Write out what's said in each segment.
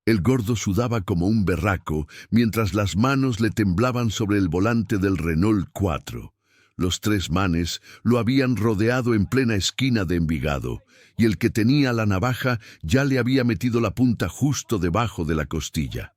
El gordo sudaba como un berraco, mientras las manos le temblaban sobre el volante del Renault 4. Los tres manes lo habían rodeado en plena esquina de Envigado, y el que tenía la navaja ya le había metido la punta justo debajo de la costilla.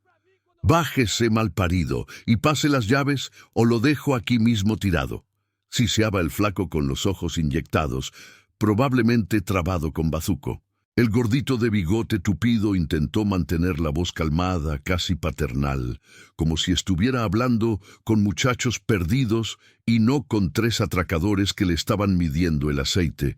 «Bájese, malparido, y pase las llaves, o lo dejo aquí mismo tirado», siseaba el flaco con los ojos inyectados, probablemente trabado con bazuco. El gordito de bigote tupido intentó mantener la voz calmada, casi paternal, como si estuviera hablando con muchachos perdidos y no con tres atracadores que le estaban midiendo el aceite.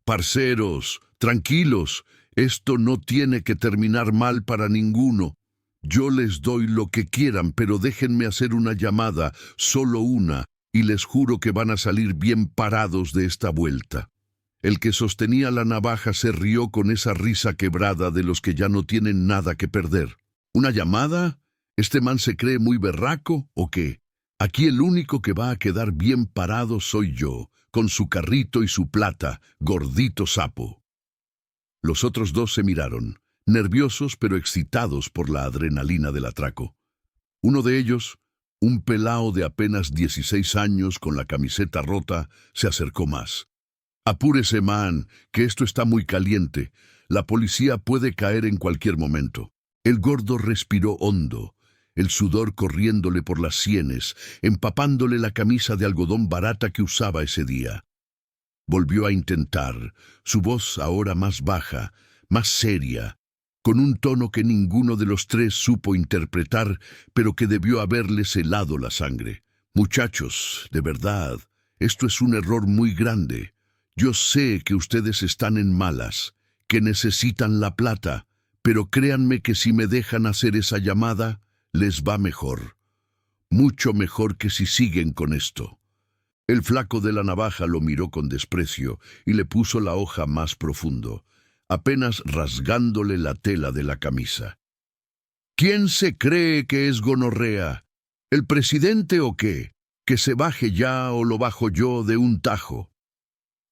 «Parceros, tranquilos, esto no tiene que terminar mal para ninguno. Yo les doy lo que quieran, pero déjenme hacer una llamada, solo una, y les juro que van a salir bien parados de esta vuelta». El que sostenía la navaja se rió con esa risa quebrada de los que ya no tienen nada que perder. ¿Una llamada? ¿Este man se cree muy berraco o qué? Aquí el único que va a quedar bien parado soy yo, con su carrito y su plata, gordito sapo. Los otros dos se miraron, nerviosos pero excitados por la adrenalina del atraco. Uno de ellos, un pelao de apenas 16 años con la camiseta rota, se acercó más. «Apúrese, man, que esto está muy caliente. La policía puede caer en cualquier momento». El gordo respiró hondo, el sudor corriéndole por las sienes, empapándole la camisa de algodón barata que usaba ese día. Volvió a intentar, su voz ahora más baja, más seria, con un tono que ninguno de los tres supo interpretar, pero que debió haberles helado la sangre. «Muchachos, de verdad, esto es un error muy grande. Yo sé que ustedes están en malas, que necesitan la plata, pero créanme que si me dejan hacer esa llamada, les va mejor. Mucho mejor que si siguen con esto». El flaco de la navaja lo miró con desprecio y le puso la hoja más profundo, apenas rasgándole la tela de la camisa. «¿Quién se cree que es gonorrea? ¿El presidente o qué? Que se baje ya o lo bajo yo de un tajo».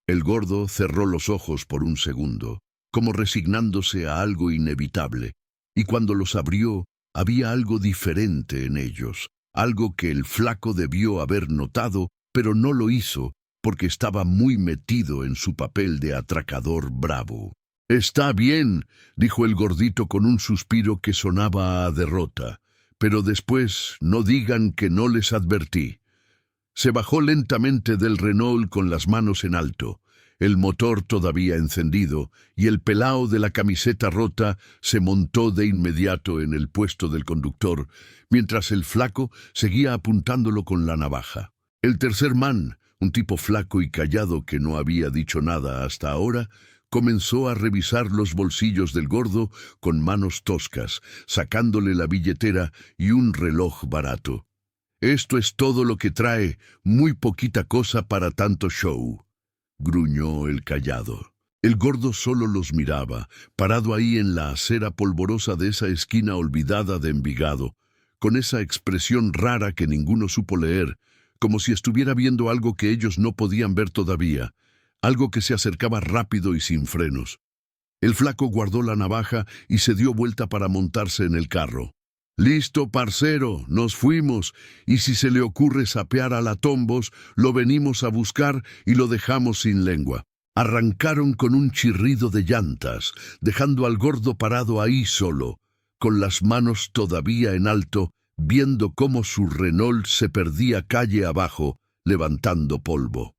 El gordo cerró los ojos por un segundo, como resignándose a algo inevitable, y cuando los abrió, había algo diferente en ellos, algo que el flaco debió haber notado, pero no lo hizo, porque estaba muy metido en su papel de atracador bravo. «Está bien», dijo el gordito con un suspiro que sonaba a derrota, «pero después no digan que no les advertí». Se bajó lentamente del Renault con las manos en alto, el motor todavía encendido, y el pelao de la camiseta rota se montó de inmediato en el puesto del conductor, mientras el flaco seguía apuntándolo con la navaja. El tercer man, un tipo flaco y callado que no había dicho nada hasta ahora, comenzó a revisar los bolsillos del gordo con manos toscas, sacándole la billetera y un reloj barato. «Esto es todo lo que trae, muy poquita cosa para tanto show», gruñó el callado. El gordo solo los miraba, parado ahí en la acera polvorosa de esa esquina olvidada de Envigado, con esa expresión rara que ninguno supo leer, como si estuviera viendo algo que ellos no podían ver todavía, algo que se acercaba rápido y sin frenos. El flaco guardó la navaja y se dio vuelta para montarse en el carro. «Listo, parcero, nos fuimos, y si se le ocurre sapear a la Tombos, lo venimos a buscar y lo dejamos sin lengua». Arrancaron con un chirrido de llantas, dejando al gordo parado ahí solo, con las manos todavía en alto, viendo cómo su Renault se perdía calle abajo, levantando polvo.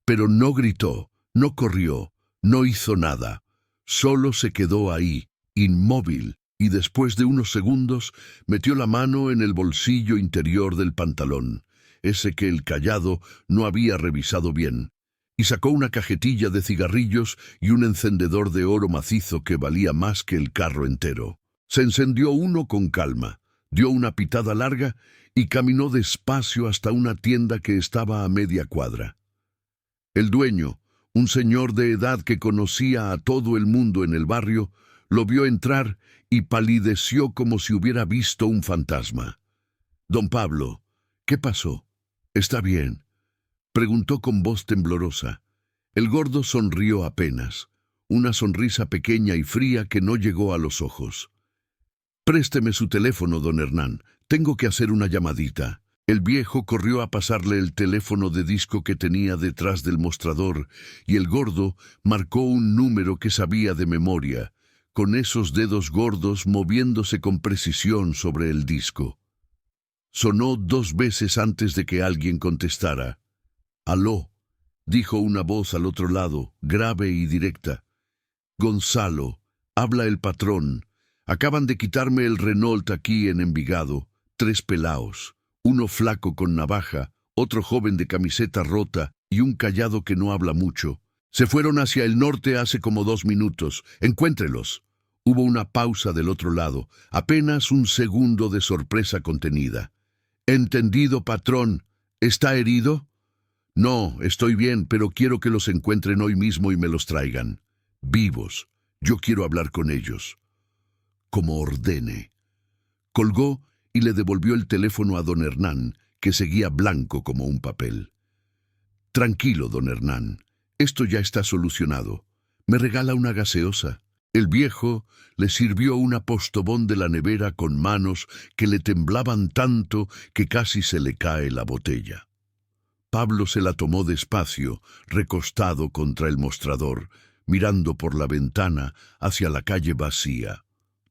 Pero no gritó, no corrió, no hizo nada. Solo se quedó ahí, inmóvil, y después de unos segundos metió la mano en el bolsillo interior del pantalón, ese que el callado no había revisado bien, y sacó una cajetilla de cigarrillos y un encendedor de oro macizo que valía más que el carro entero. Se encendió uno con calma, dio una pitada larga y caminó despacio hasta una tienda que estaba a media cuadra. El dueño, un señor de edad que conocía a todo el mundo en el barrio, lo vio entrar y palideció como si hubiera visto un fantasma. «Don Pablo, ¿qué pasó? ¿Está bien?», preguntó con voz temblorosa. El gordo sonrió apenas, una sonrisa pequeña y fría que no llegó a los ojos. Présteme su teléfono, don Hernán. Tengo que hacer una llamadita. El viejo corrió a pasarle el teléfono de disco que tenía detrás del mostrador, y el gordo marcó un número que sabía de memoria, con esos dedos gordos moviéndose con precisión sobre el disco. Sonó 2 veces antes de que alguien contestara. «Aló», dijo una voz al otro lado, grave y directa. «Gonzalo, habla el patrón. Acaban de quitarme el Renault aquí en Envigado. 3 pelaos. Uno flaco con navaja, otro joven de camiseta rota y un callado que no habla mucho. Se fueron hacia el norte hace como 2 minutos. Encuéntrelos». Hubo una pausa del otro lado, apenas un segundo de sorpresa contenida. «Entendido, patrón. ¿Está herido?» «No, estoy bien, pero quiero que los encuentren hoy mismo y me los traigan. Vivos. Yo quiero hablar con ellos». «Como ordene». Colgó y le devolvió el teléfono a don Hernán, que seguía blanco como un papel. «Tranquilo, don Hernán. Esto ya está solucionado. ¿Me regala una gaseosa?» El viejo le sirvió un apostobón de la nevera con manos que le temblaban tanto que casi se le cae la botella. Pablo se la tomó despacio, recostado contra el mostrador, mirando por la ventana hacia la calle vacía,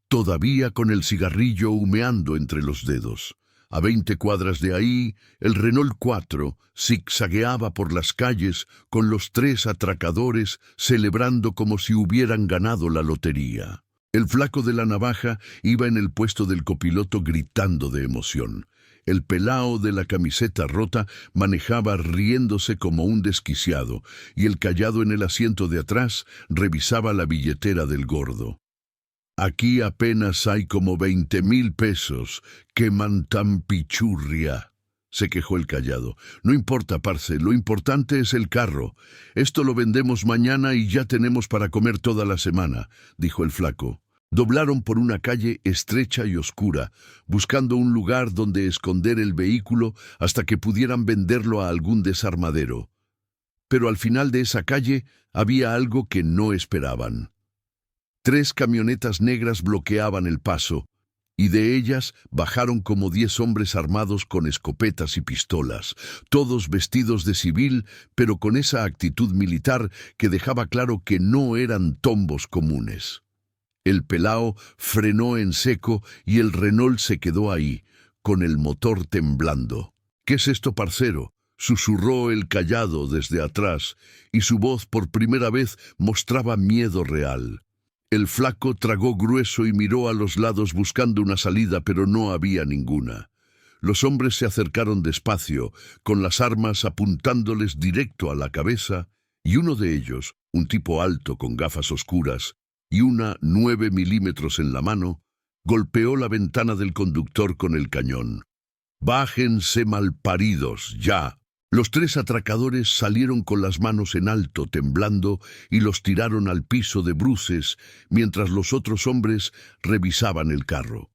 todavía con el cigarrillo humeando entre los dedos. A 20 cuadras de ahí, el Renault 4 zigzagueaba por las calles con los 3 atracadores celebrando como si hubieran ganado la lotería. El flaco de la navaja iba en el puesto del copiloto gritando de emoción. El pelao de la camiseta rota manejaba riéndose como un desquiciado, y el callado en el asiento de atrás revisaba la billetera del gordo. «Aquí apenas hay como 20,000 pesos. ¡Qué tan pichurria!», se quejó el callado. «No importa, parce, lo importante es el carro. Esto lo vendemos mañana y ya tenemos para comer toda la semana», dijo el flaco. Doblaron por una calle estrecha y oscura, buscando un lugar donde esconder el vehículo hasta que pudieran venderlo a algún desarmadero. Pero al final de esa calle había algo que no esperaban. 3 camionetas negras bloqueaban el paso, y de ellas bajaron como 10 hombres armados con escopetas y pistolas, todos vestidos de civil, pero con esa actitud militar que dejaba claro que no eran tombos comunes. El pelao frenó en seco y el Renault se quedó ahí, con el motor temblando. «¿Qué es esto, parcero?», susurró el callado desde atrás, y su voz por primera vez mostraba miedo real. El flaco tragó grueso y miró a los lados buscando una salida, pero no había ninguna. Los hombres se acercaron despacio, con las armas apuntándoles directo a la cabeza, y uno de ellos, un tipo alto con gafas oscuras y una 9 milímetros en la mano, golpeó la ventana del conductor con el cañón. «Bájense, malparidos, ya». Los 3 atracadores salieron con las manos en alto, temblando, y los tiraron al piso de bruces, mientras los otros hombres revisaban el carro.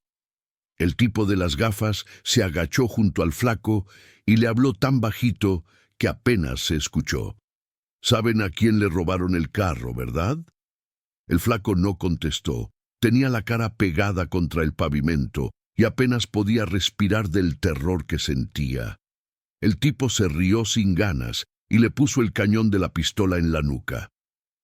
El tipo de las gafas se agachó junto al flaco y le habló tan bajito que apenas se escuchó. «Saben a quién le robaron el carro, ¿verdad?». El flaco no contestó. Tenía la cara pegada contra el pavimento y apenas podía respirar del terror que sentía. El tipo se rió sin ganas y le puso el cañón de la pistola en la nuca.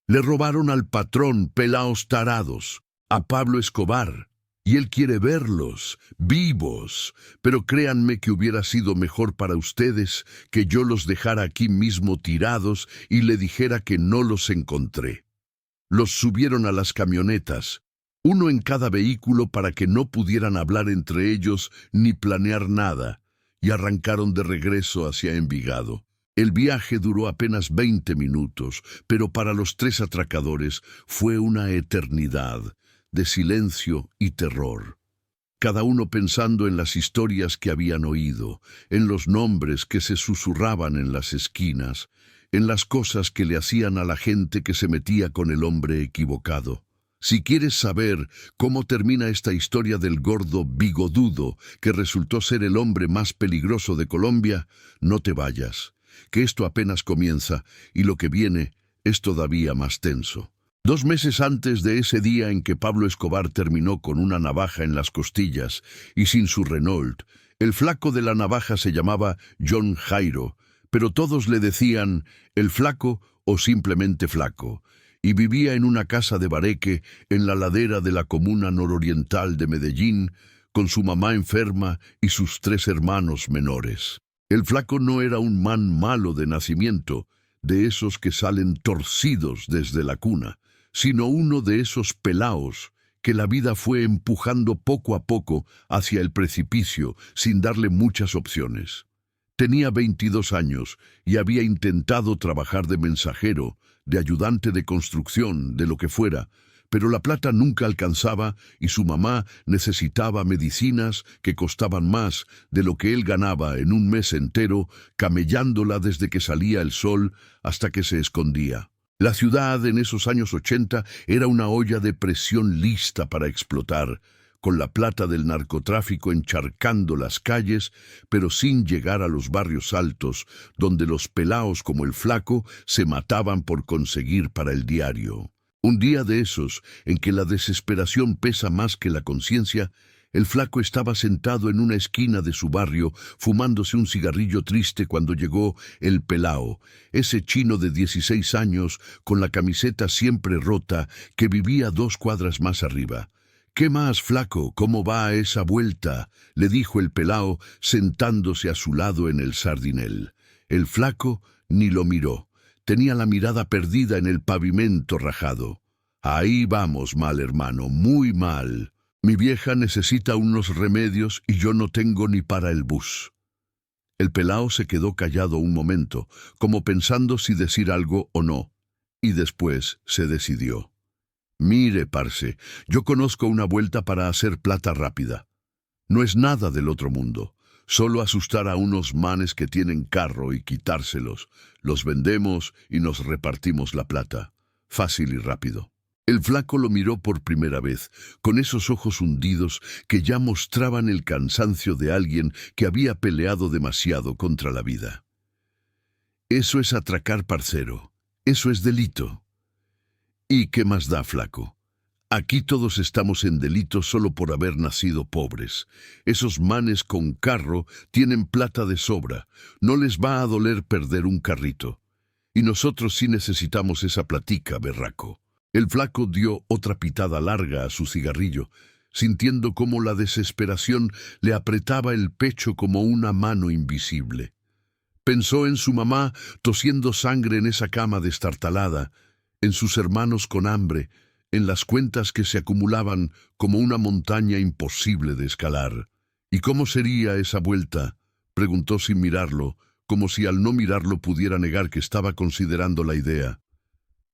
«Le robaron al patrón, pelaos tarados, a Pablo Escobar, y él quiere verlos, vivos. Pero créanme que hubiera sido mejor para ustedes que yo los dejara aquí mismo tirados y le dijera que no los encontré». Los subieron a las camionetas, uno en cada vehículo para que no pudieran hablar entre ellos ni planear nada, y arrancaron de regreso hacia Envigado. El viaje duró apenas 20 minutos, pero para los 3 atracadores fue una eternidad de silencio y terror. Cada uno pensando en las historias que habían oído, en los nombres que se susurraban en las esquinas, en las cosas que le hacían a la gente que se metía con el hombre equivocado. Si quieres saber cómo termina esta historia del gordo bigodudo que resultó ser el hombre más peligroso de Colombia, no te vayas, que esto apenas comienza y lo que viene es todavía más tenso. 2 meses antes de ese día en que Pablo Escobar terminó con una navaja en las costillas y sin su Renault, el flaco de la navaja se llamaba John Jairo, pero todos le decían el flaco o simplemente flaco, y vivía en una casa de bareque en la ladera de la comuna nororiental de Medellín, con su mamá enferma y sus 3 hermanos menores. El flaco no era un man malo de nacimiento, de esos que salen torcidos desde la cuna, sino uno de esos pelaos que la vida fue empujando poco a poco hacia el precipicio sin darle muchas opciones. Tenía 22 años y había intentado trabajar de mensajero, de ayudante de construcción, de lo que fuera, pero la plata nunca alcanzaba y su mamá necesitaba medicinas que costaban más de lo que él ganaba en un mes entero, camellándola desde que salía el sol hasta que se escondía. La ciudad en esos años 80 era una olla de presión lista para explotar, con la plata del narcotráfico encharcando las calles, pero sin llegar a los barrios altos, donde los pelaos como el flaco se mataban por conseguir para el diario. Un día de esos, en que la desesperación pesa más que la conciencia, el flaco estaba sentado en una esquina de su barrio, fumándose un cigarrillo triste cuando llegó el pelao, ese chino de 16 años, con la camiseta siempre rota, que vivía 2 cuadras más arriba. «¿Qué más, flaco? ¿Cómo va esa vuelta?», le dijo el pelao, sentándose a su lado en el sardinel. El flaco ni lo miró. Tenía la mirada perdida en el pavimento rajado. «Ahí vamos mal, hermano, muy mal. Mi vieja necesita unos remedios y yo no tengo ni para el bus». El pelao se quedó callado un momento, como pensando si decir algo o no, y después se decidió. «Mire, parce, yo conozco una vuelta para hacer plata rápida. No es nada del otro mundo. Solo asustar a unos manes que tienen carro y quitárselos. Los vendemos y nos repartimos la plata. Fácil y rápido». El flaco lo miró por primera vez, con esos ojos hundidos que ya mostraban el cansancio de alguien que había peleado demasiado contra la vida. «Eso es atracar, parcero. Eso es delito». «¿Y qué más da, flaco? Aquí todos estamos en delito solo por haber nacido pobres. Esos manes con carro tienen plata de sobra. No les va a doler perder un carrito. Y nosotros sí necesitamos esa platica, berraco». El flaco dio otra pitada larga a su cigarrillo, sintiendo cómo la desesperación le apretaba el pecho como una mano invisible. Pensó en su mamá tosiendo sangre en esa cama destartalada, en sus hermanos con hambre, en las cuentas que se acumulaban como una montaña imposible de escalar. «¿Y cómo sería esa vuelta?», preguntó sin mirarlo, como si al no mirarlo pudiera negar que estaba considerando la idea.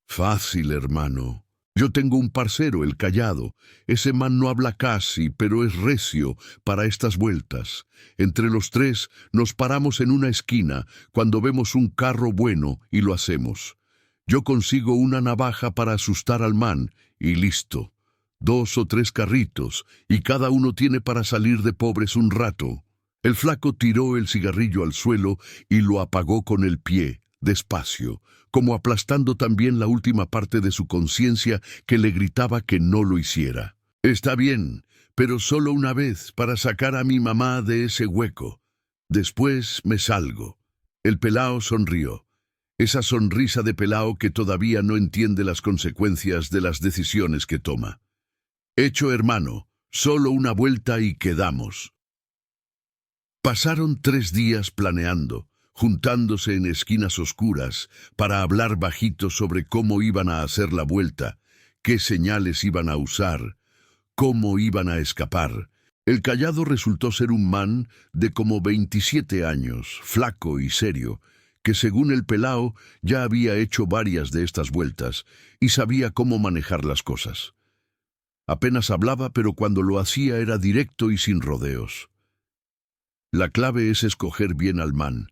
«Fácil, hermano. Yo tengo un parcero, el Callado. Ese man no habla casi, pero es recio para estas vueltas. Entre los 3 nos paramos en una esquina cuando vemos un carro bueno y lo hacemos. Yo consigo una navaja para asustar al man y listo. 2 o 3 carritos y cada uno tiene para salir de pobres un rato». El flaco tiró el cigarrillo al suelo y lo apagó con el pie, despacio, como aplastando también la última parte de su conciencia que le gritaba que no lo hiciera. «Está bien, pero solo una vez para sacar a mi mamá de ese hueco. Después me salgo». El pelao sonrió. Esa sonrisa de pelao que todavía no entiende las consecuencias de las decisiones que toma. «Hecho, hermano, solo una vuelta y quedamos». Pasaron 3 días planeando, juntándose en esquinas oscuras para hablar bajito sobre cómo iban a hacer la vuelta, qué señales iban a usar, cómo iban a escapar. El Callado resultó ser un man de como 27 años, flaco y serio, que según el pelao ya había hecho varias de estas vueltas y sabía cómo manejar las cosas. Apenas hablaba, pero cuando lo hacía era directo y sin rodeos. La clave es escoger bien al man,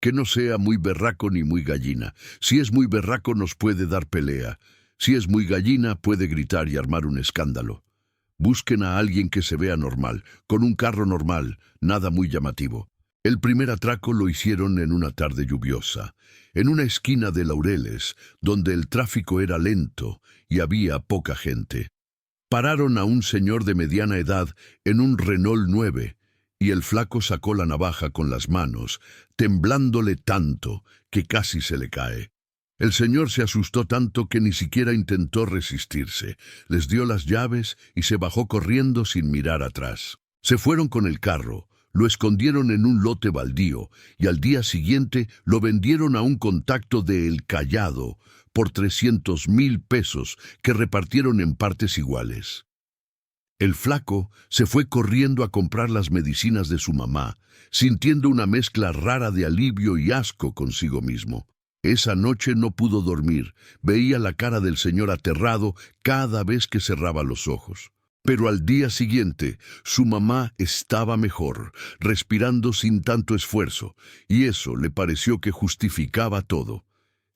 que no sea muy berraco ni muy gallina. Si es muy berraco nos puede dar pelea. Si es muy gallina puede gritar y armar un escándalo. Busquen a alguien que se vea normal, con un carro normal, nada muy llamativo. El primer atraco lo hicieron en una tarde lluviosa, en una esquina de Laureles, donde el tráfico era lento y había poca gente. Pararon a un señor de mediana edad en un Renault 9, y el flaco sacó la navaja con las manos, temblándole tanto que casi se le cae. El señor se asustó tanto que ni siquiera intentó resistirse. Les dio las llaves y se bajó corriendo sin mirar atrás. Se fueron con el carro, lo escondieron en un lote baldío y al día siguiente lo vendieron a un contacto de El Callado por 300,000 pesos que repartieron en partes iguales. El flaco se fue corriendo a comprar las medicinas de su mamá, sintiendo una mezcla rara de alivio y asco consigo mismo. Esa noche no pudo dormir, veía la cara del señor aterrado cada vez que cerraba los ojos. Pero al día siguiente, su mamá estaba mejor, respirando sin tanto esfuerzo, y eso le pareció que justificaba todo.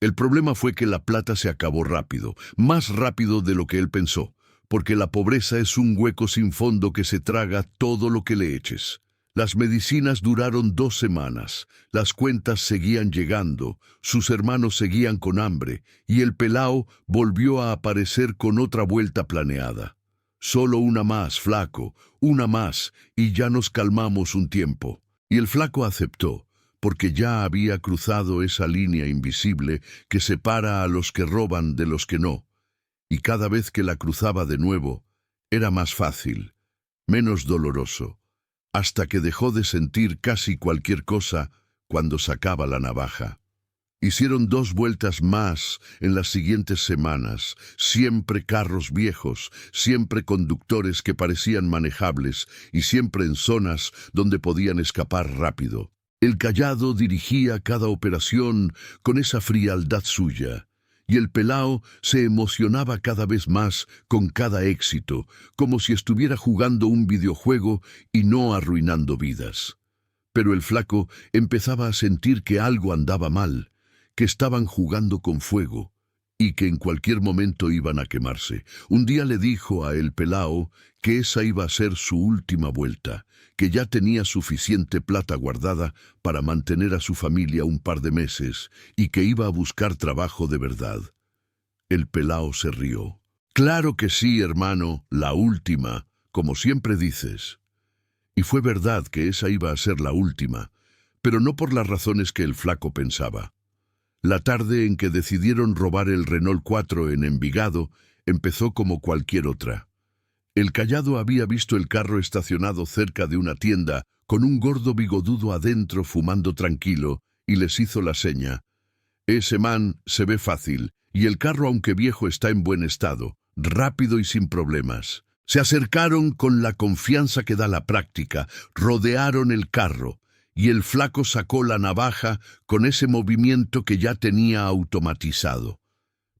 El problema fue que la plata se acabó rápido, más rápido de lo que él pensó, porque la pobreza es un hueco sin fondo que se traga todo lo que le eches. Las medicinas duraron 2 semanas, las cuentas seguían llegando, sus hermanos seguían con hambre, y el pelao volvió a aparecer con otra vuelta planeada. Solo una más, flaco, una más, y ya nos calmamos un tiempo. Y el flaco aceptó, porque ya había cruzado esa línea invisible que separa a los que roban de los que no. Y cada vez que la cruzaba de nuevo, era más fácil, menos doloroso, hasta que dejó de sentir casi cualquier cosa cuando sacaba la navaja. Hicieron 2 vueltas más en las siguientes semanas, siempre carros viejos, siempre conductores que parecían manejables y siempre en zonas donde podían escapar rápido. El Callado dirigía cada operación con esa frialdad suya, y el pelao se emocionaba cada vez más con cada éxito, como si estuviera jugando un videojuego y no arruinando vidas. Pero el flaco empezaba a sentir que algo andaba mal, que estaban jugando con fuego y que en cualquier momento iban a quemarse. Un día le dijo a el pelao que esa iba a ser su última vuelta, que ya tenía suficiente plata guardada para mantener a su familia un par de meses y que iba a buscar trabajo de verdad. El pelao se rió. «Claro que sí, hermano, la última, como siempre dices». Y fue verdad que esa iba a ser la última, pero no por las razones que el flaco pensaba. La tarde en que decidieron robar el Renault 4 en Envigado empezó como cualquier otra. El Callado había visto el carro estacionado cerca de una tienda con un gordo bigodudo adentro fumando tranquilo y les hizo la seña. «Ese man se ve fácil y el carro, aunque viejo, está en buen estado, rápido y sin problemas». Se acercaron con la confianza que da la práctica, rodearon el carro, y el flaco sacó la navaja con ese movimiento que ya tenía automatizado.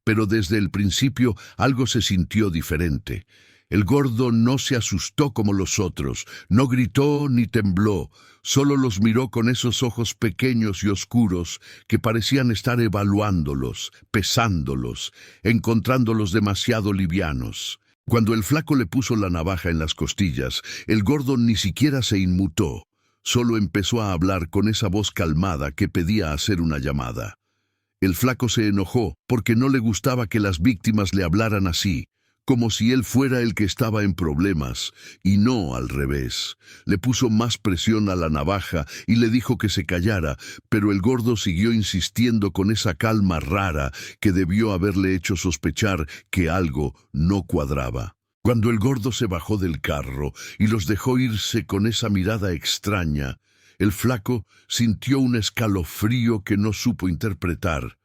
Pero desde el principio algo se sintió diferente. El gordo no se asustó como los otros, no gritó ni tembló, solo los miró con esos ojos pequeños y oscuros que parecían estar evaluándolos, pesándolos, encontrándolos demasiado livianos. Cuando el flaco le puso la navaja en las costillas, el gordo ni siquiera se inmutó. Solo empezó a hablar con esa voz calmada que pedía hacer una llamada. El flaco se enojó porque no le gustaba que las víctimas le hablaran así, como si él fuera el que estaba en problemas, y no al revés. Le puso más presión a la navaja y le dijo que se callara, pero el gordo siguió insistiendo con esa calma rara que debió haberle hecho sospechar que algo no cuadraba. Cuando el gordo se bajó del carro y los dejó irse con esa mirada extraña, el flaco sintió un escalofrío que no supo interpretar,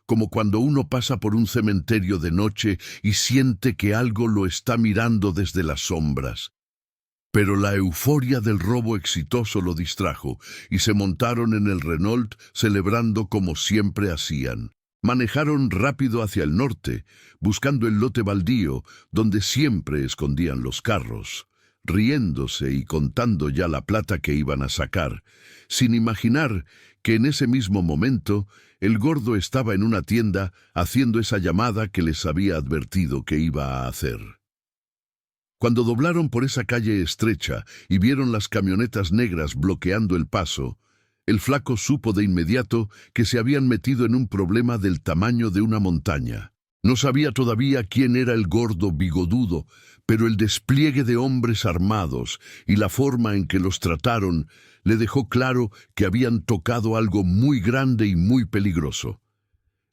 como cuando uno pasa por un cementerio de noche y siente que algo lo está mirando desde las sombras. Pero la euforia del robo exitoso lo distrajo y se montaron en el Renault celebrando como siempre hacían. Manejaron rápido hacia el norte, buscando el lote baldío donde siempre escondían los carros, riéndose y contando ya la plata que iban a sacar, sin imaginar que en ese mismo momento el gordo estaba en una tienda haciendo esa llamada que les había advertido que iba a hacer. Cuando doblaron por esa calle estrecha y vieron las camionetas negras bloqueando el paso, El flaco supo de inmediato que se habían metido en un problema del tamaño de una montaña. No sabía todavía quién era el gordo bigodudo, pero el despliegue de hombres armados y la forma en que los trataron le dejó claro que habían tocado algo muy grande y muy peligroso.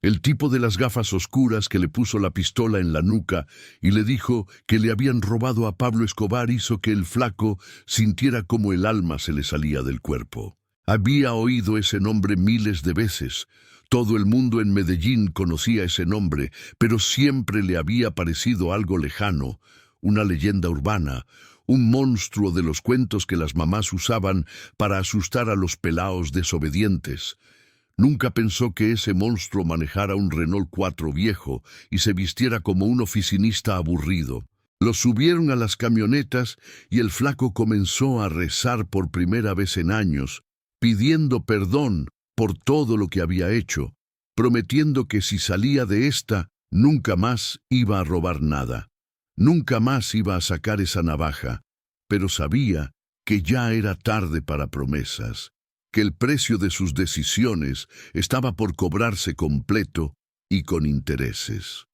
El tipo de las gafas oscuras que le puso la pistola en la nuca y le dijo que le habían robado a Pablo Escobar hizo que el flaco sintiera como el alma se le salía del cuerpo. Había oído ese nombre miles de veces. Todo el mundo en Medellín conocía ese nombre, pero siempre le había parecido algo lejano, una leyenda urbana, un monstruo de los cuentos que las mamás usaban para asustar a los pelaos desobedientes. Nunca pensó que ese monstruo manejara un Renault 4 viejo y se vistiera como un oficinista aburrido. Los subieron a las camionetas y el flaco comenzó a rezar por primera vez en años, pidiendo perdón por todo lo que había hecho, prometiendo que si salía de esta, nunca más iba a robar nada. Nunca más iba a sacar esa navaja, pero sabía que ya era tarde para promesas, que el precio de sus decisiones estaba por cobrarse completo y con intereses.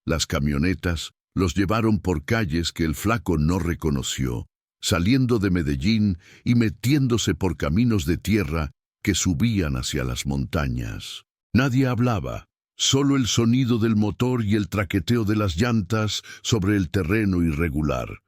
Las camionetas los llevaron por calles que el flaco no reconoció, saliendo de Medellín y metiéndose por caminos de tierra que subían hacia las montañas. Nadie hablaba, solo el sonido del motor y el traqueteo de las llantas sobre el terreno irregular.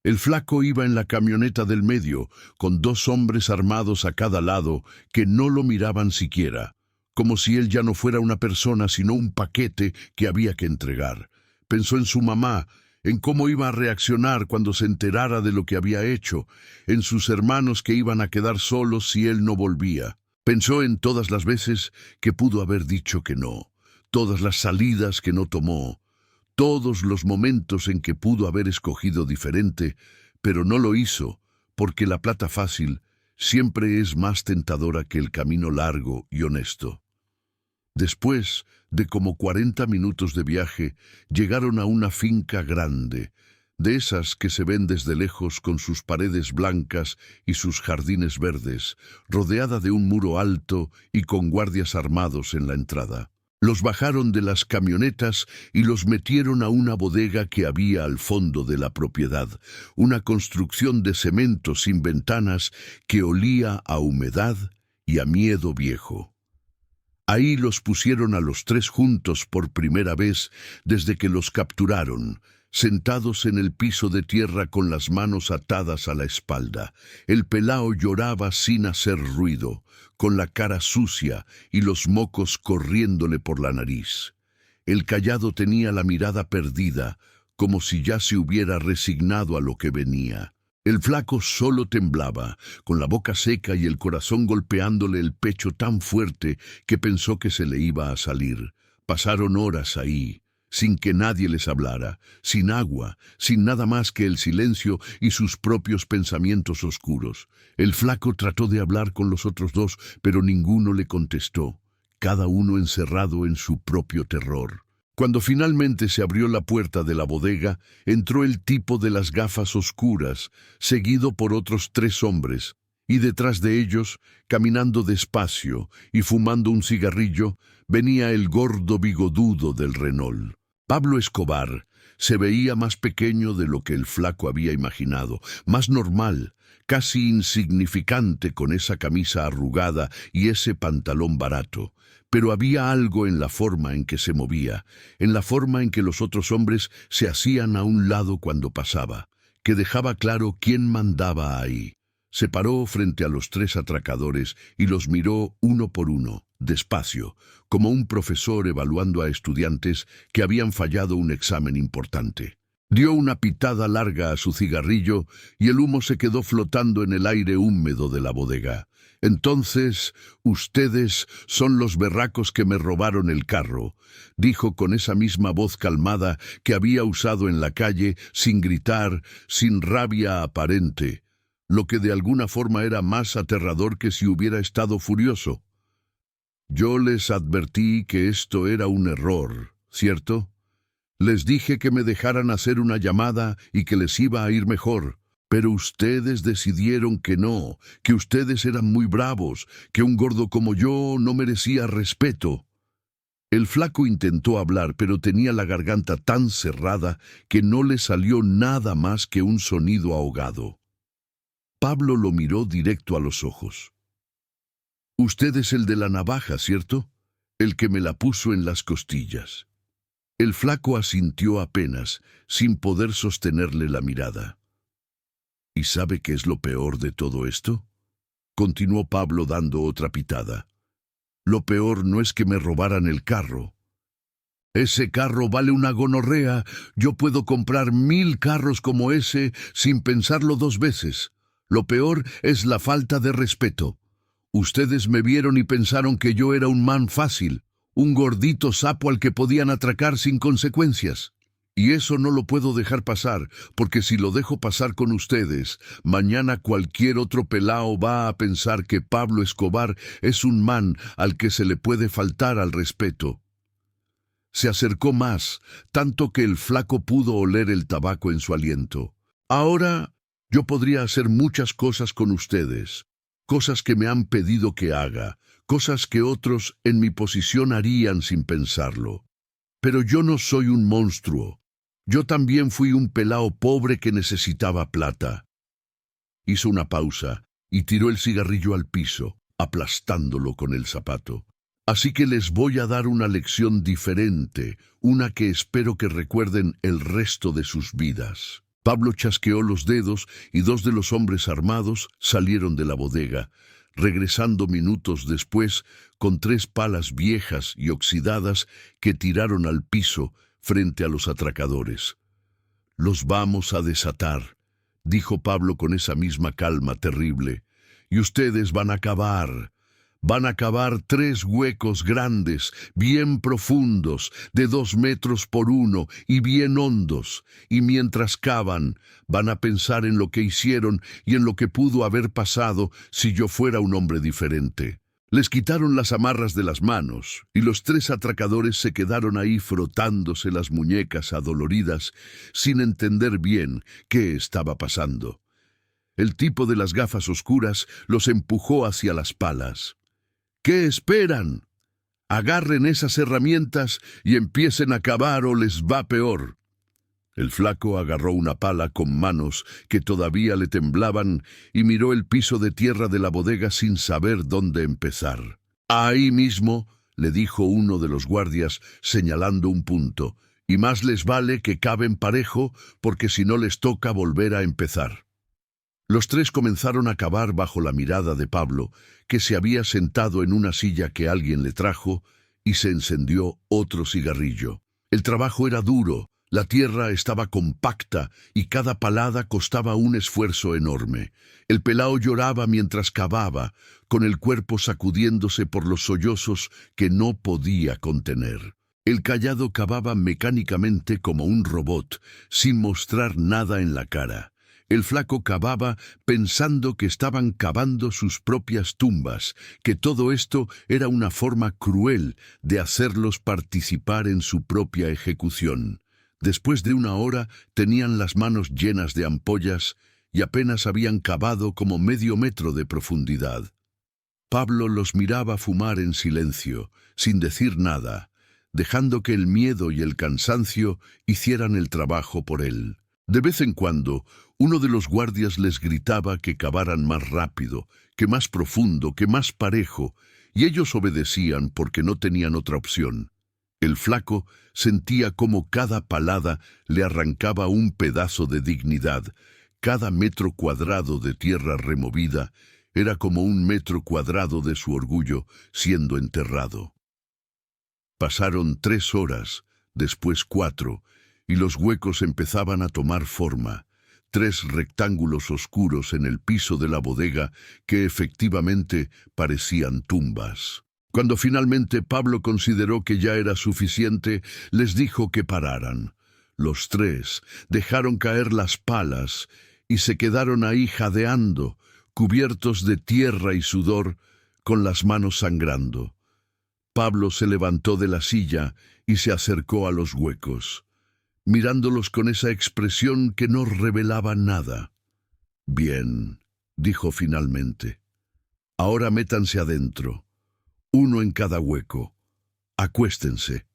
El flaco iba en la camioneta del medio, con 2 hombres armados a cada lado que no lo miraban siquiera, como si él ya no fuera una persona sino un paquete que había que entregar. Pensó en su mamá, en cómo iba a reaccionar cuando se enterara de lo que había hecho, en sus hermanos que iban a quedar solos si él no volvía. Pensó en todas las veces que pudo haber dicho que no, todas las salidas que no tomó, todos los momentos en que pudo haber escogido diferente, pero no lo hizo, porque la plata fácil siempre es más tentadora que el camino largo y honesto. Después de como 40 minutos de viaje, llegaron a una finca grande, de esas que se ven desde lejos con sus paredes blancas y sus jardines verdes, rodeada de un muro alto y con guardias armados en la entrada. Los bajaron de las camionetas y los metieron a una bodega que había al fondo de la propiedad, una construcción de cemento sin ventanas que olía a humedad y a miedo viejo. Ahí los pusieron a los 3 juntos por primera vez desde que los capturaron, sentados en el piso de tierra con las manos atadas a la espalda. El pelao lloraba sin hacer ruido, con la cara sucia y los mocos corriéndole por la nariz. El callado tenía la mirada perdida, como si ya se hubiera resignado a lo que venía. El flaco solo temblaba, con la boca seca y el corazón golpeándole el pecho tan fuerte que pensó que se le iba a salir. Pasaron horas ahí, sin que nadie les hablara, sin agua, sin nada más que el silencio y sus propios pensamientos oscuros. El flaco trató de hablar con los otros 2, pero ninguno le contestó, cada uno encerrado en su propio terror. Cuando finalmente se abrió la puerta de la bodega, entró el tipo de las gafas oscuras, seguido por otros 3 hombres, y detrás de ellos, caminando despacio y fumando un cigarrillo, venía el gordo bigodudo del Renault. Pablo Escobar se veía más pequeño de lo que el flaco había imaginado, más normal, casi insignificante con esa camisa arrugada y ese pantalón barato. Pero había algo en la forma en que se movía, en la forma en que los otros hombres se hacían a un lado cuando pasaba, que dejaba claro quién mandaba ahí. Se paró frente a los 3 atracadores y los miró uno por uno, despacio, como un profesor evaluando a estudiantes que habían fallado un examen importante. Dio una pitada larga a su cigarrillo y el humo se quedó flotando en el aire húmedo de la bodega. «Entonces, ustedes son los berracos que me robaron el carro», dijo con esa misma voz calmada que había usado en la calle, sin gritar, sin rabia aparente, lo que de alguna forma era más aterrador que si hubiera estado furioso. «Yo les advertí que esto era un error, ¿cierto? Les dije que me dejaran hacer una llamada y que les iba a ir mejor. Pero ustedes decidieron que no, que ustedes eran muy bravos, que un gordo como yo no merecía respeto. El flaco intentó hablar, pero tenía la garganta tan cerrada que no le salió nada más que un sonido ahogado. Pablo lo miró directo a los ojos. «Usted es el de la navaja, ¿cierto? El que me la puso en las costillas». El flaco asintió apenas, sin poder sostenerle la mirada. «¿Y sabe qué es lo peor de todo esto?», continuó Pablo dando otra pitada. «Lo peor no es que me robaran el carro. Ese carro vale una gonorrea. Yo puedo comprar 1000 carros como ese sin pensarlo 2 veces. Lo peor es la falta de respeto. Ustedes me vieron y pensaron que yo era un man fácil, un gordito sapo al que podían atracar sin consecuencias. Y eso no lo puedo dejar pasar, porque si lo dejo pasar con ustedes, mañana cualquier otro pelao va a pensar que Pablo Escobar es un man al que se le puede faltar al respeto». Se acercó más, tanto que el flaco pudo oler el tabaco en su aliento. «Ahora yo podría hacer muchas cosas con ustedes, cosas que me han pedido que haga, cosas que otros en mi posición harían sin pensarlo. Pero yo no soy un monstruo. Yo también fui un pelao pobre que necesitaba plata». Hizo una pausa y tiró el cigarrillo al piso, aplastándolo con el zapato. «Así que les voy a dar una lección diferente, una que espero que recuerden el resto de sus vidas». Pablo chasqueó los dedos y 2 de los hombres armados salieron de la bodega, regresando minutos después con 3 palas viejas y oxidadas que tiraron al piso frente a los atracadores. «Los vamos a desatar», dijo Pablo con esa misma calma terrible, «y ustedes van a cavar. Van a cavar 3 huecos grandes, bien profundos, de 2 metros por 1 y bien hondos, y mientras cavan, van a pensar en lo que hicieron y en lo que pudo haber pasado si yo fuera un hombre diferente». Les quitaron las amarras de las manos, y los 3 atracadores se quedaron ahí frotándose las muñecas adoloridas, sin entender bien qué estaba pasando. El tipo de las gafas oscuras los empujó hacia las palas. «¿Qué esperan? Agarren esas herramientas y empiecen a cavar o les va peor». El flaco agarró una pala con manos que todavía le temblaban y miró el piso de tierra de la bodega sin saber dónde empezar. «Ahí mismo», le dijo uno de los guardias señalando un punto, «y más les vale que caben parejo porque si no les toca volver a empezar». Los 3 comenzaron a cavar bajo la mirada de Pablo, que se había sentado en una silla que alguien le trajo, y se encendió otro cigarrillo. El trabajo era duro, la tierra estaba compacta y cada palada costaba un esfuerzo enorme. El pelao lloraba mientras cavaba, con el cuerpo sacudiéndose por los sollozos que no podía contener. El cayado cavaba mecánicamente como un robot, sin mostrar nada en la cara. El flaco cavaba pensando que estaban cavando sus propias tumbas, que todo esto era una forma cruel de hacerlos participar en su propia ejecución. Después de 1 hora tenían las manos llenas de ampollas y apenas habían cavado como medio metro de profundidad. Pablo los miraba fumar en silencio, sin decir nada, dejando que el miedo y el cansancio hicieran el trabajo por él. De vez en cuando, uno de los guardias les gritaba que cavaran más rápido, que más profundo, que más parejo, y ellos obedecían porque no tenían otra opción. El flaco sentía cómo cada palada le arrancaba un pedazo de dignidad. Cada metro cuadrado de tierra removida era como un metro cuadrado de su orgullo siendo enterrado. Pasaron 3 horas, después 4, y los huecos empezaban a tomar forma. 3 rectángulos oscuros en el piso de la bodega que efectivamente parecían tumbas. Cuando finalmente Pablo consideró que ya era suficiente, les dijo que pararan. Los 3 dejaron caer las palas y se quedaron ahí jadeando, cubiertos de tierra y sudor, con las manos sangrando. Pablo se levantó de la silla y se acercó a los huecos, mirándolos con esa expresión que no revelaba nada. Bien, dijo finalmente. Ahora métanse adentro, uno en cada hueco. Acuéstense.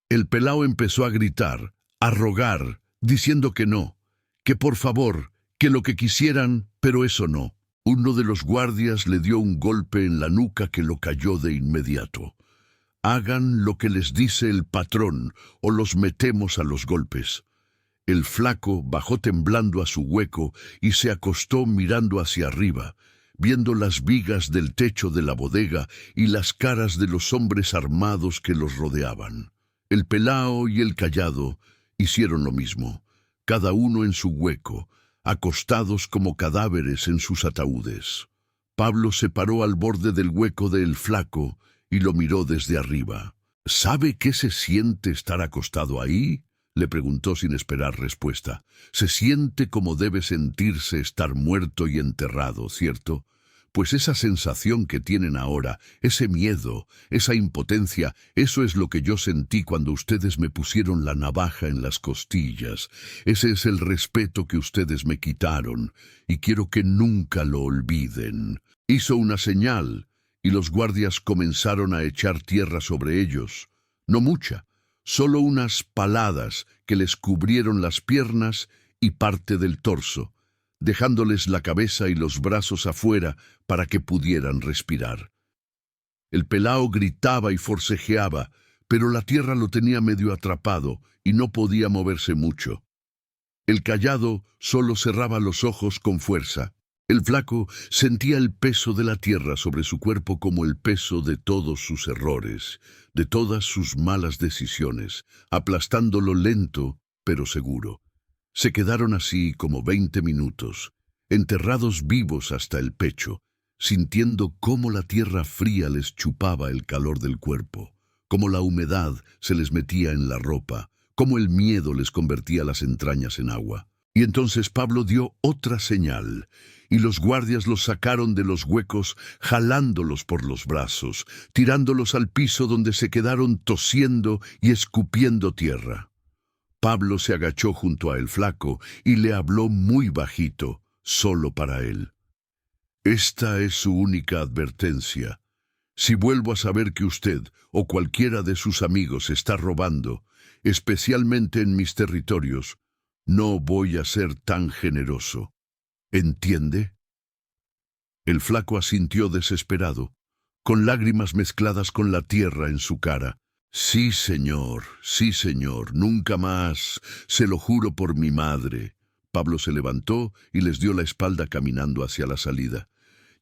El pelao empezó a gritar, a rogar, diciendo que no, que por favor, que lo que quisieran, pero eso no. Uno de los guardias le dio un golpe en la nuca que lo cayó de inmediato. Hagan lo que les dice el patrón o los metemos a los golpes. El flaco bajó temblando a su hueco y se acostó mirando hacia arriba, viendo las vigas del techo de la bodega y las caras de los hombres armados que los rodeaban. El pelao y el callado hicieron lo mismo, cada uno en su hueco, acostados como cadáveres en sus ataúdes. Pablo se paró al borde del hueco del flaco y lo miró desde arriba. ¿Sabe qué se siente estar acostado ahí?, le preguntó sin esperar respuesta. Se siente como debe sentirse estar muerto y enterrado, ¿cierto? Pues esa sensación que tienen ahora, ese miedo, esa impotencia, eso es lo que yo sentí cuando ustedes me pusieron la navaja en las costillas. Ese es el respeto que ustedes me quitaron, y quiero que nunca lo olviden. Hizo una señal, y los guardias comenzaron a echar tierra sobre ellos. No mucha, solo unas paladas que les cubrieron las piernas y parte del torso, dejándoles la cabeza y los brazos afuera para que pudieran respirar. El pelao gritaba y forcejeaba, pero la tierra lo tenía medio atrapado y no podía moverse mucho. El callado solo cerraba los ojos con fuerza. El flaco sentía el peso de la tierra sobre su cuerpo como el peso de todos sus errores, de todas sus malas decisiones, aplastándolo lento pero seguro. Se quedaron así como 20 minutos, enterrados vivos hasta el pecho, sintiendo cómo la tierra fría les chupaba el calor del cuerpo, cómo la humedad se les metía en la ropa, cómo el miedo les convertía las entrañas en agua. Y entonces Pablo dio otra señal, y los guardias los sacaron de los huecos, jalándolos por los brazos, tirándolos al piso donde se quedaron tosiendo y escupiendo tierra. Pablo se agachó junto a el flaco y le habló muy bajito, solo para él. Esta es su única advertencia. Si vuelvo a saber que usted o cualquiera de sus amigos está robando, especialmente en mis territorios, no voy a ser tan generoso. ¿Entiende? El flaco asintió desesperado, con lágrimas mezcladas con la tierra en su cara. Sí, señor, nunca más, se lo juro por mi madre. Pablo se levantó y les dio la espalda caminando hacia la salida.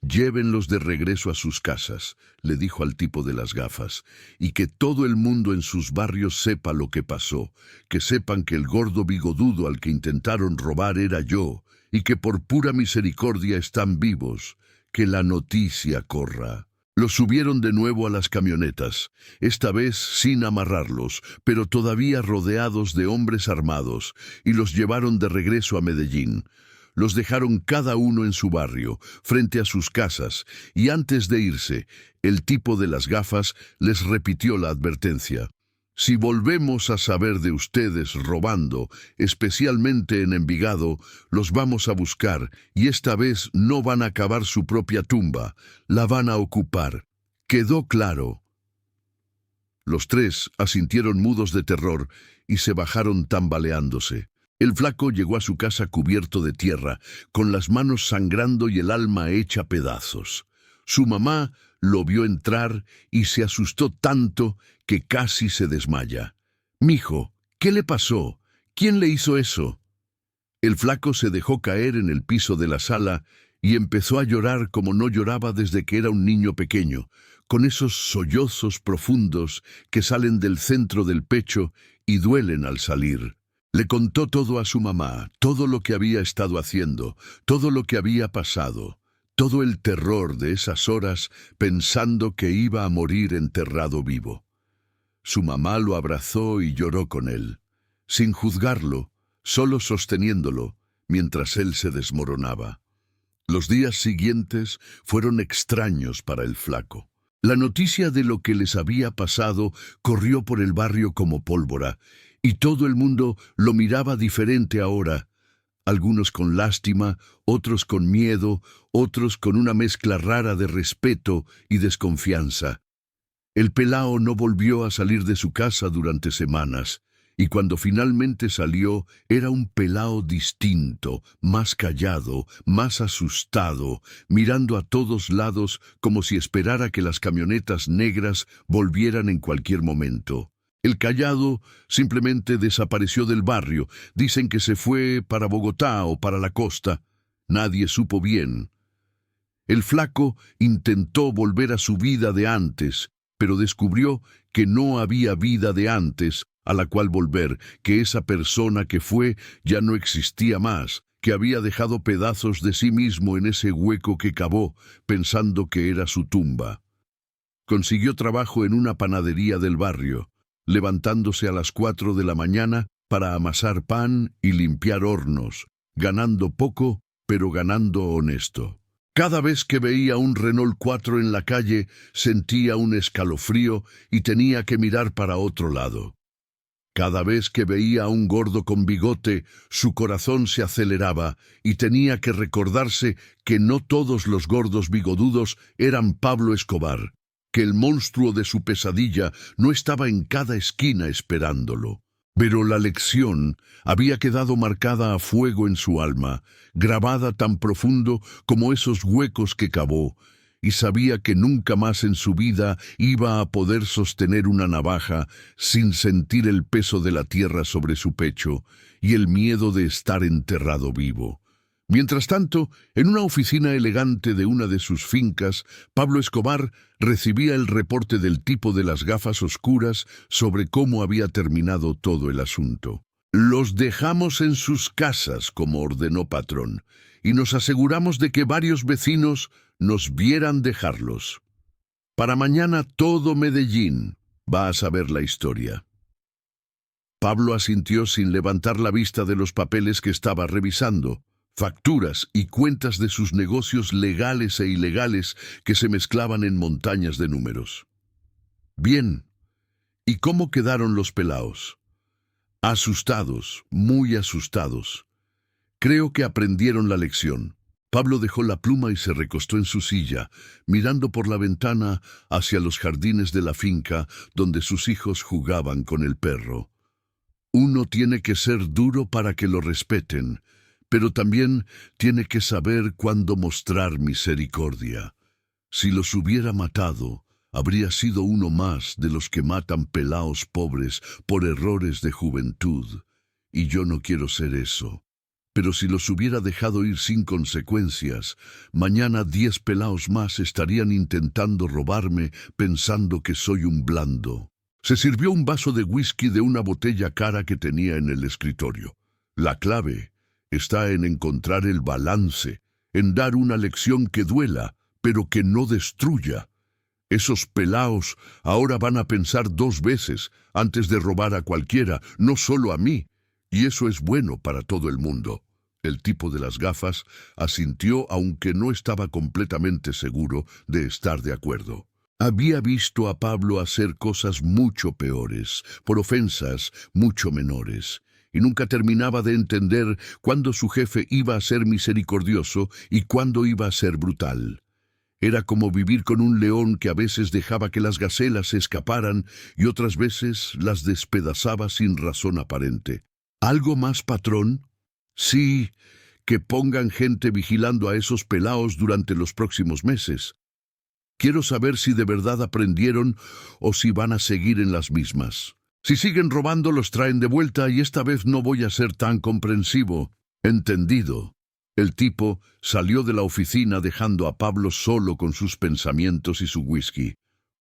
Llévenlos de regreso a sus casas, le dijo al tipo de las gafas, y que todo el mundo en sus barrios sepa lo que pasó, que sepan que el gordo bigodudo al que intentaron robar era yo, y que por pura misericordia están vivos, que la noticia corra. Los subieron de nuevo a las camionetas, esta vez sin amarrarlos, pero todavía rodeados de hombres armados, y los llevaron de regreso a Medellín. Los dejaron cada uno en su barrio, frente a sus casas, y antes de irse, el tipo de las gafas les repitió la advertencia. Si volvemos a saber de ustedes robando, especialmente en Envigado, los vamos a buscar, y esta vez no van a cavar su propia tumba, la van a ocupar. ¿Quedó claro? Los tres asintieron mudos de terror y se bajaron tambaleándose. El flaco llegó a su casa cubierto de tierra, con las manos sangrando y el alma hecha pedazos. Su mamá lo vio entrar y se asustó tanto que casi se desmaya. «Mijo, ¿qué le pasó? ¿Quién le hizo eso?» El flaco se dejó caer en el piso de la sala y empezó a llorar como no lloraba desde que era un niño pequeño, con esos sollozos profundos que salen del centro del pecho y duelen al salir. Le contó todo a su mamá, todo lo que había estado haciendo, todo lo que había pasado, todo el terror de esas horas pensando que iba a morir enterrado vivo. Su mamá lo abrazó y lloró con él, sin juzgarlo, solo sosteniéndolo, mientras él se desmoronaba. Los días siguientes fueron extraños para el flaco. La noticia de lo que les había pasado corrió por el barrio como pólvora, y todo el mundo lo miraba diferente ahora. algunos con lástima, otros con miedo, otros con una mezcla rara de respeto y desconfianza. El pelao no volvió a salir de su casa durante semanas, y cuando finalmente salió era un pelao distinto, más callado, más asustado, mirando a todos lados como si esperara que las camionetas negras volvieran en cualquier momento. El callado simplemente desapareció del barrio. Dicen que se fue para Bogotá o para la costa. Nadie supo bien. El flaco intentó volver a su vida de antes, pero descubrió que no había vida de antes a la cual volver, que esa persona que fue ya no existía más, que había dejado pedazos de sí mismo en ese hueco que cavó, pensando que era su tumba. Consiguió trabajo en una panadería del barrio, levantándose a las 4 de la mañana para amasar pan y limpiar hornos, ganando poco, pero ganando honesto. Cada vez que veía un Renault 4 en la calle, sentía un escalofrío y tenía que mirar para otro lado. Cada vez que veía a un gordo con bigote, su corazón se aceleraba y tenía que recordarse que no todos los gordos bigodudos eran Pablo Escobar, que el monstruo de su pesadilla no estaba en cada esquina esperándolo. Pero la lección había quedado marcada a fuego en su alma, grabada tan profundo como esos huecos que cavó, y sabía que nunca más en su vida iba a poder sostener una navaja sin sentir el peso de la tierra sobre su pecho y el miedo de estar enterrado vivo. Mientras tanto, en una oficina elegante de una de sus fincas, Pablo Escobar recibía el reporte del tipo de las gafas oscuras sobre cómo había terminado todo el asunto. «Los dejamos en sus casas», como ordenó patrón, «y nos aseguramos de que varios vecinos nos vieran dejarlos. Para mañana todo Medellín va a saber la historia». Pablo asintió sin levantar la vista de los papeles que estaba revisando, facturas y cuentas de sus negocios legales e ilegales que se mezclaban en montañas de números. «Bien, ¿y cómo quedaron los pelaos?» «Asustados, muy asustados. Creo que aprendieron la lección». Pablo dejó la pluma y se recostó en su silla, mirando por la ventana hacia los jardines de la finca donde sus hijos jugaban con el perro. Uno tiene que ser duro para que lo respeten, pero también tiene que saber cuándo mostrar misericordia. Si los hubiera matado, habría sido uno más de los que matan pelaos pobres por errores de juventud, y yo no quiero ser eso. Pero si los hubiera dejado ir sin consecuencias, mañana 10 pelaos más estarían intentando robarme pensando que soy un blando. Se sirvió un vaso de whisky de una botella cara que tenía en el escritorio. La clave está en encontrar el balance, en dar una lección que duela, pero que no destruya. Esos pelaos ahora van a pensar 2 veces antes de robar a cualquiera, no solo a mí. Y eso es bueno para todo el mundo. El tipo de las gafas asintió aunque no estaba completamente seguro de estar de acuerdo. Había visto a Pablo hacer cosas mucho peores, por ofensas mucho menores, y nunca terminaba de entender cuándo su jefe iba a ser misericordioso y cuándo iba a ser brutal. Era como vivir con un león que a veces dejaba que las gacelas se escaparan y otras veces las despedazaba sin razón aparente. ¿Algo más, patrón? Sí, que pongan gente vigilando a esos pelaos durante los próximos meses. Quiero saber si de verdad aprendieron o si van a seguir en las mismas. Si siguen robando, los traen de vuelta y esta vez no voy a ser tan comprensivo. Entendido. El tipo salió de la oficina dejando a Pablo solo con sus pensamientos y su whisky.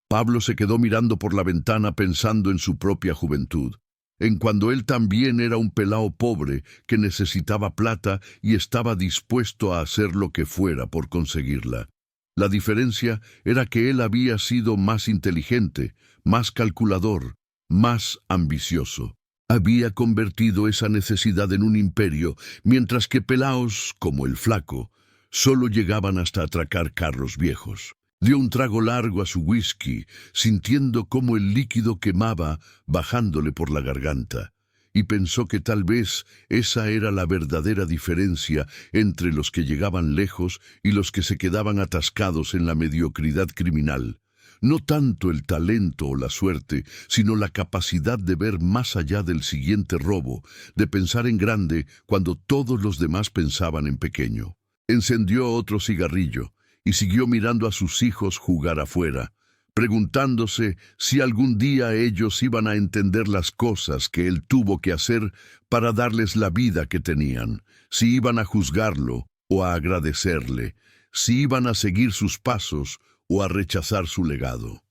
Pablo se quedó mirando por la ventana pensando en su propia juventud, en cuando él también era un pelao pobre que necesitaba plata y estaba dispuesto a hacer lo que fuera por conseguirla. La diferencia era que él había sido más inteligente, más calculador, más ambicioso. Había convertido esa necesidad en un imperio, mientras que pelaos, como el flaco, solo llegaban hasta atracar carros viejos. Dio un trago largo a su whisky, sintiendo cómo el líquido quemaba, bajándole por la garganta. y pensó que tal vez esa era la verdadera diferencia entre los que llegaban lejos y los que se quedaban atascados en la mediocridad criminal. No tanto el talento o la suerte, sino la capacidad de ver más allá del siguiente robo, de pensar en grande cuando todos los demás pensaban en pequeño. Encendió otro cigarrillo y siguió mirando a sus hijos jugar afuera, preguntándose si algún día ellos iban a entender las cosas que él tuvo que hacer para darles la vida que tenían, si iban a juzgarlo o a agradecerle, si iban a seguir sus pasos o a rechazar su legado.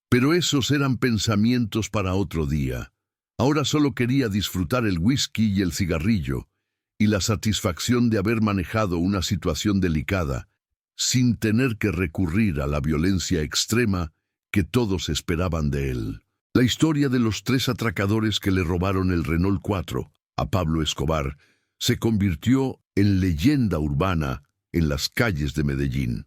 Pero esos eran pensamientos para otro día. Ahora solo quería disfrutar el whisky y el cigarrillo, y la satisfacción de haber manejado una situación delicada, sin tener que recurrir a la violencia extrema que todos esperaban de él. La historia de los 3 atracadores que le robaron el Renault 4 a Pablo Escobar se convirtió en leyenda urbana en las calles de Medellín.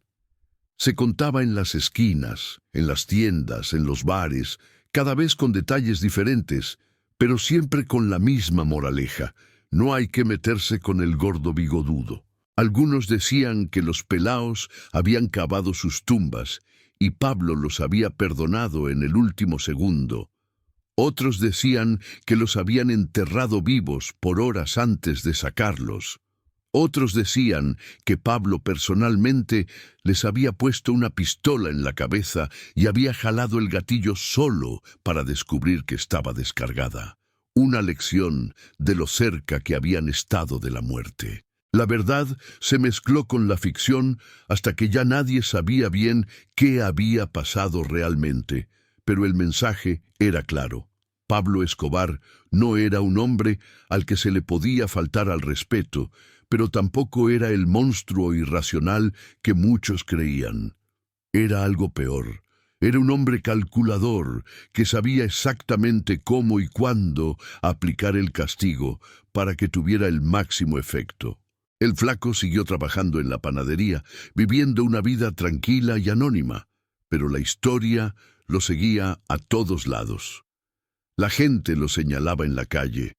Se contaba en las esquinas, en las tiendas, en los bares, cada vez con detalles diferentes, pero siempre con la misma moraleja: no hay que meterse con el gordo bigodudo. Algunos decían que los pelaos habían cavado sus tumbas y Pablo los había perdonado en el último segundo. Otros decían que los habían enterrado vivos por horas antes de sacarlos. Otros decían que Pablo personalmente les había puesto una pistola en la cabeza y había jalado el gatillo solo para descubrir que estaba descargada. Una lección de lo cerca que habían estado de la muerte. La verdad se mezcló con la ficción hasta que ya nadie sabía bien qué había pasado realmente, pero el mensaje era claro. Pablo Escobar no era un hombre al que se le podía faltar al respeto, pero tampoco era el monstruo irracional que muchos creían. Era algo peor. Era un hombre calculador que sabía exactamente cómo y cuándo aplicar el castigo para que tuviera el máximo efecto. El flaco siguió trabajando en la panadería, viviendo una vida tranquila y anónima, pero la historia lo seguía a todos lados. La gente lo señalaba en la calle.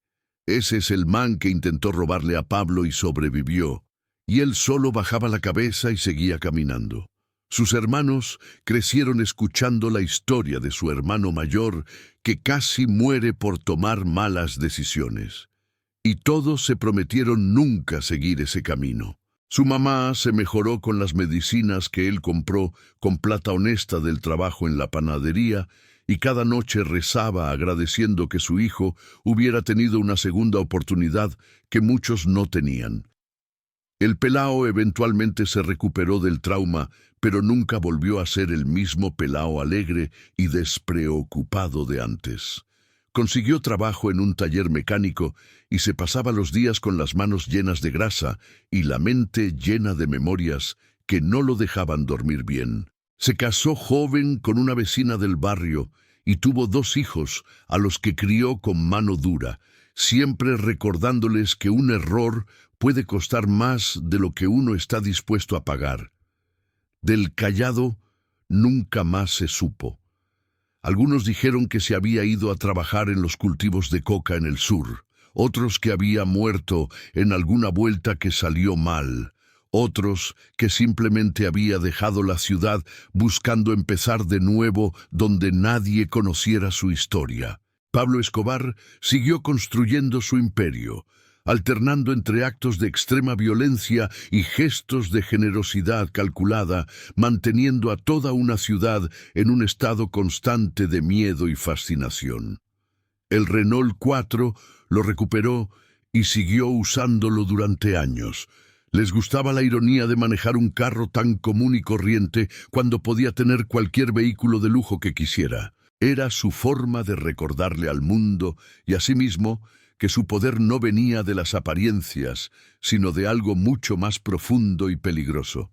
Ese es el man que intentó robarle a Pablo y sobrevivió, y él solo bajaba la cabeza y seguía caminando. Sus hermanos crecieron escuchando la historia de su hermano mayor que casi muere por tomar malas decisiones. Y todos se prometieron nunca seguir ese camino. Su mamá se mejoró con las medicinas que él compró con plata honesta del trabajo en la panadería y cada noche rezaba agradeciendo que su hijo hubiera tenido una segunda oportunidad que muchos no tenían. El pelao eventualmente se recuperó del trauma, pero nunca volvió a ser el mismo pelao alegre y despreocupado de antes. Consiguió trabajo en un taller mecánico y se pasaba los días con las manos llenas de grasa y la mente llena de memorias que no lo dejaban dormir bien. Se casó joven con una vecina del barrio y tuvo 2 hijos a los que crió con mano dura, siempre recordándoles que un error puede costar más de lo que uno está dispuesto a pagar. Del callado nunca más se supo. Algunos dijeron que se había ido a trabajar en los cultivos de coca en el sur, otros que había muerto en alguna vuelta que salió mal, otros que simplemente había dejado la ciudad buscando empezar de nuevo donde nadie conociera su historia. Pablo Escobar siguió construyendo su imperio, alternando entre actos de extrema violencia y gestos de generosidad calculada, manteniendo a toda una ciudad en un estado constante de miedo y fascinación. El Renault 4 lo recuperó y siguió usándolo durante años. Les gustaba la ironía de manejar un carro tan común y corriente cuando podía tener cualquier vehículo de lujo que quisiera. Era su forma de recordarle al mundo y a sí mismo que su poder no venía de las apariencias, sino de algo mucho más profundo y peligroso.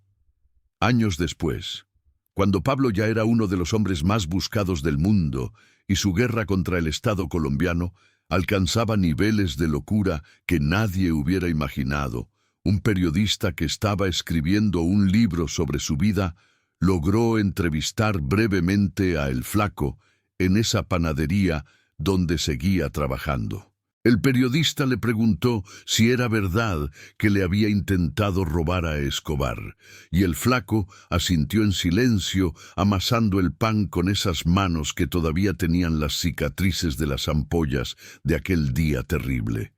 Años después, cuando Pablo ya era uno de los hombres más buscados del mundo y su guerra contra el Estado colombiano alcanzaba niveles de locura que nadie hubiera imaginado, un periodista que estaba escribiendo un libro sobre su vida logró entrevistar brevemente a El Flaco en esa panadería donde seguía trabajando. El periodista le preguntó si era verdad que le había intentado robar a Escobar, y el flaco asintió en silencio, amasando el pan con esas manos que todavía tenían las cicatrices de las ampollas de aquel día terrible.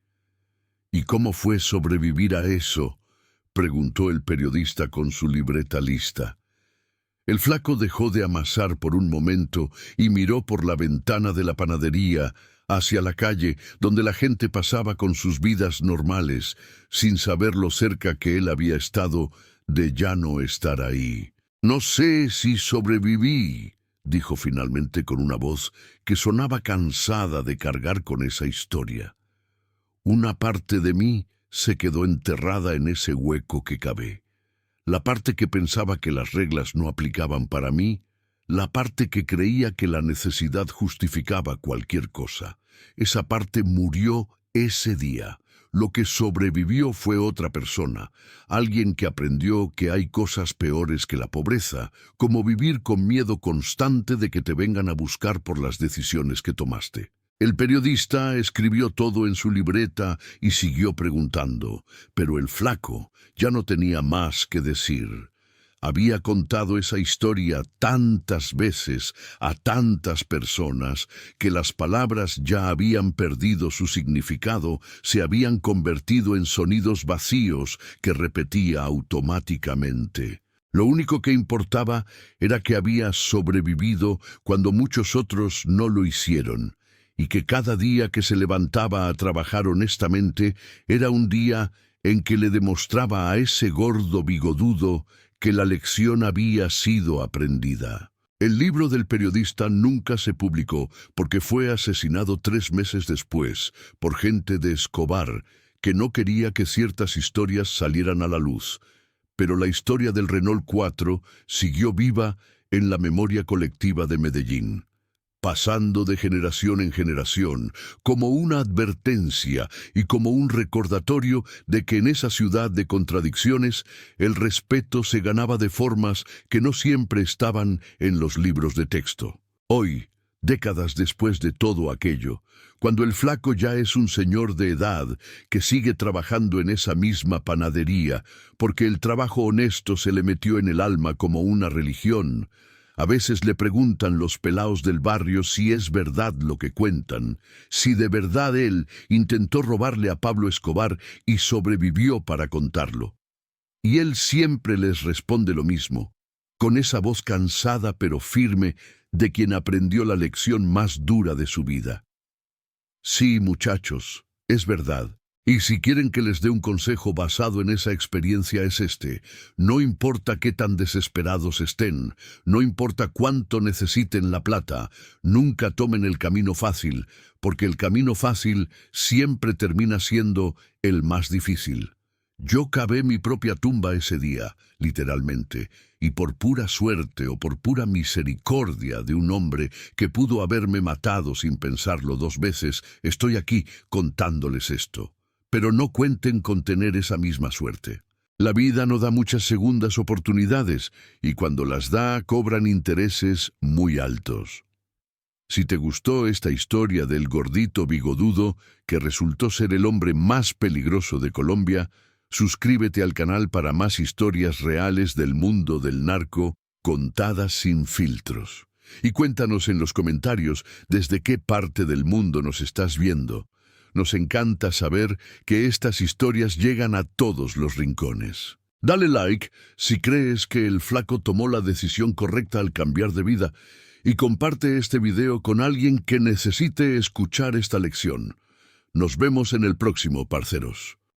¿Y cómo fue sobrevivir a eso?, preguntó el periodista con su libreta lista. El flaco dejó de amasar por un momento y miró por la ventana de la panadería hacia la calle, donde la gente pasaba con sus vidas normales, sin saber lo cerca que él había estado de ya no estar ahí. «No sé si sobreviví», dijo finalmente con una voz que sonaba cansada de cargar con esa historia. «Una parte de mí se quedó enterrada en ese hueco que cavé. La parte que pensaba que las reglas no aplicaban para mí, la parte que creía que la necesidad justificaba cualquier cosa. Esa parte murió ese día. Lo que sobrevivió fue otra persona, alguien que aprendió que hay cosas peores que la pobreza, como vivir con miedo constante de que te vengan a buscar por las decisiones que tomaste». El periodista escribió todo en su libreta y siguió preguntando, pero el flaco ya no tenía más que decir. Había contado esa historia tantas veces a tantas personas que las palabras ya habían perdido su significado, se habían convertido en sonidos vacíos que repetía automáticamente. Lo único que importaba era que había sobrevivido cuando muchos otros no lo hicieron, y que cada día que se levantaba a trabajar honestamente era un día en que le demostraba a ese gordo bigodudo que la lección había sido aprendida. El libro del periodista nunca se publicó porque fue asesinado 3 meses después por gente de Escobar que no quería que ciertas historias salieran a la luz. Pero la historia del Renault 4 siguió viva en la memoria colectiva de Medellín, pasando de generación en generación, como una advertencia y como un recordatorio de que en esa ciudad de contradicciones el respeto se ganaba de formas que no siempre estaban en los libros de texto. Hoy, décadas después de todo aquello, cuando el flaco ya es un señor de edad que sigue trabajando en esa misma panadería, porque el trabajo honesto se le metió en el alma como una religión, a veces le preguntan los pelaos del barrio si es verdad lo que cuentan, si de verdad él intentó robarle a Pablo Escobar y sobrevivió para contarlo. Y él siempre les responde lo mismo, con esa voz cansada pero firme de quien aprendió la lección más dura de su vida. Sí, muchachos, es verdad. Y si quieren que les dé un consejo basado en esa experiencia es este: no importa qué tan desesperados estén, no importa cuánto necesiten la plata, nunca tomen el camino fácil, porque el camino fácil siempre termina siendo el más difícil. Yo cavé mi propia tumba ese día, literalmente, y por pura suerte o por pura misericordia de un hombre que pudo haberme matado sin pensarlo 2 veces, estoy aquí contándoles esto. Pero no cuenten con tener esa misma suerte. La vida no da muchas segundas oportunidades y cuando las da cobran intereses muy altos. Si te gustó esta historia del gordito bigodudo que resultó ser el hombre más peligroso de Colombia, suscríbete al canal para más historias reales del mundo del narco contadas sin filtros. Y cuéntanos en los comentarios desde qué parte del mundo nos estás viendo. Nos encanta saber que estas historias llegan a todos los rincones. Dale like si crees que el flaco tomó la decisión correcta al cambiar de vida y comparte este video con alguien que necesite escuchar esta lección. Nos vemos en el próximo, parceros.